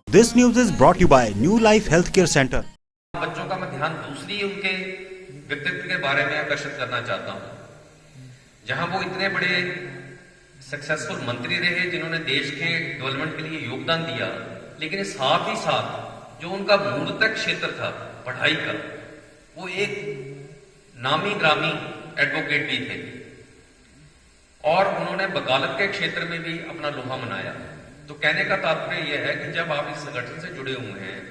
This news is brought to you by New Life Healthcare Center. बच्चों का मैं ध्यान दूसरी उनके व्यक्तित्व के बारे में आकर्षित करना चाहता हूं। जहां वो इतने बड़े सक्सेसफुल मंत्री रहे जिन्होंने देश के डेवलपमेंट के लिए योगदान दिया, लेकिन साथ ही साथ जो उनका मूलतः क्षेत्र था पढ़ाई का, वो एक नामी ग्रामी एडवोकेट भी थे और उन्होंने वकालत के क्षेत्र में भी अपना लोहा मनाया। तो कहने का तात्पर्य यह है कि जब आप इस संगठन से जुड़े हुए हैं।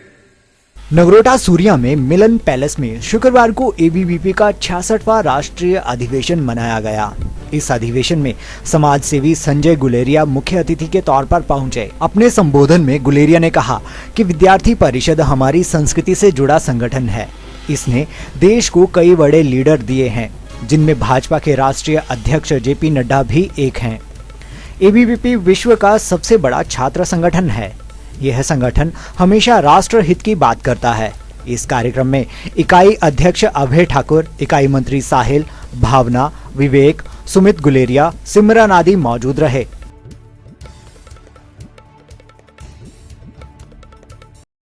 नगरोटा सूरिया में मिलन पैलेस में शुक्रवार को एबीवीपी का 66वां राष्ट्रीय अधिवेशन मनाया गया। इस अधिवेशन में समाज सेवी संजय गुलेरिया मुख्य अतिथि के तौर पर पहुंचे। अपने संबोधन में गुलेरिया ने कहा कि विद्यार्थी परिषद हमारी संस्कृति से जुड़ा संगठन है। इसने देश को कई बड़े लीडर दिए हैं, जिनमें भाजपा के राष्ट्रीय अध्यक्ष जेपी नड्डा भी एक हैं। एबीवीपी विश्व का सबसे बड़ा छात्र संगठन है। यह संगठन हमेशा राष्ट्र हित की बात करता है। इस कार्यक्रम में इकाई अध्यक्ष अभय ठाकुर, इकाई मंत्री साहिल, भावना, विवेक, सुमित गुलेरिया, सिमरन आदि मौजूद रहे।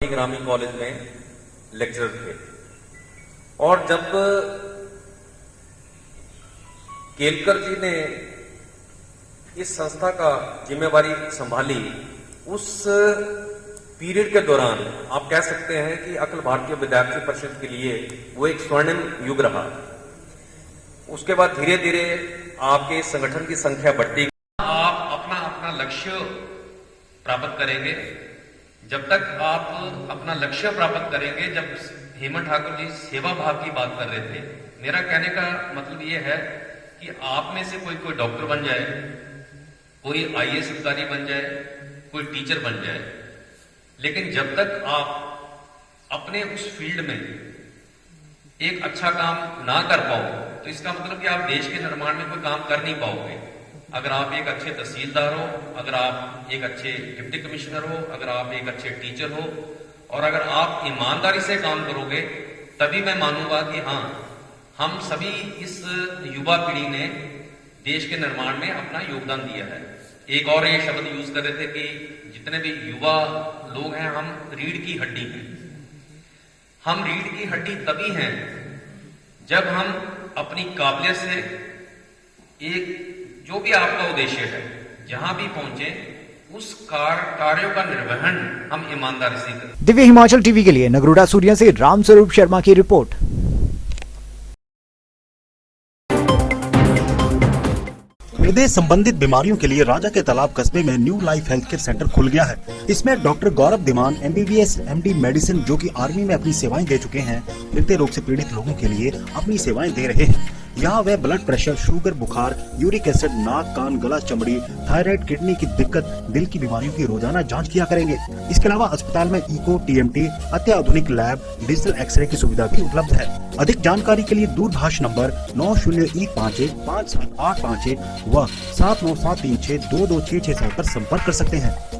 ग्रामीण कॉलेज में लेक्चरर थे और जब केलकर जी ने इस संस्था का जिम्मेवारी संभाली, उस पीरियड के दौरान आप कह सकते हैं कि अखिल भारतीय विद्यार्थी परिषद के लिए वो एक स्वर्णिम युग रहा। उसके बाद धीरे धीरे आपके संगठन की संख्या बढ़ती। आप अपना अपना लक्ष्य प्राप्त करेंगे। जब तक आप अपना लक्ष्य प्राप्त करेंगे, जब हेमंत ठाकुर जी सेवा भाव की बात कर रहे थे, मेरा कहने का मतलब ये है कि आप में से कोई डॉक्टर बन जाए, कोई आईएएस अधिकारी बन जाए, कोई टीचर बन जाए, लेकिन जब तक आप अपने उस फील्ड में एक अच्छा काम ना कर पाओ, तो इसका मतलब कि आप देश के निर्माण में कोई काम कर नहीं पाओगे। अगर आप एक अच्छे तहसीलदार हो, अगर आप एक अच्छे डिप्टी कमिश्नर हो, अगर आप एक अच्छे टीचर हो और अगर आप ईमानदारी से काम करोगे, तभी मैं मानूंगा कि हाँ, हम सभी इस युवा पीढ़ी ने देश के निर्माण में अपना योगदान दिया है। एक और ये शब्द यूज कर रहे थे कि जितने भी युवा लोग हैं, हम रीढ़ की हड्डी हैं। हम रीढ़ की हड्डी तभी हैं जब हम अपनी काबिलियत से एक जो भी आपका उद्देश्य है, जहां भी पहुंचे, उस कार्यों का निर्वहन हम ईमानदारी से करें। दिव्य हिमाचल टीवी के लिए नगरोटा सूरिया से रामस्वरूप शर्मा की रिपोर्ट। हृदय संबंधित बीमारियों के लिए राजा के तालाब कस्बे में new life health care centre खुल गया है। इसमें डॉक्टर गौरव धीमान MBBS MD मेडिसिन, जो कि आर्मी में अपनी सेवाएं दे चुके हैं, हृदय रोग से पीड़ित लोगों के लिए अपनी सेवाएं दे रहे हैं। यहाँ वे ब्लड प्रेशर, शुगर, बुखार, यूरिक एसिड, नाक, कान, गला, चमड़ी, थायराइड, किडनी की दिक्कत, दिल की बीमारियों की रोजाना जांच किया करेंगे। इसके अलावा अस्पताल में इको, TMT, अत्याधुनिक लैब, डिजिटल एक्सरे की सुविधा भी उपलब्ध है। अधिक जानकारी के लिए दूरभाष नंबर 9015157851 व 7973622667 पर संपर्क कर सकते हैं।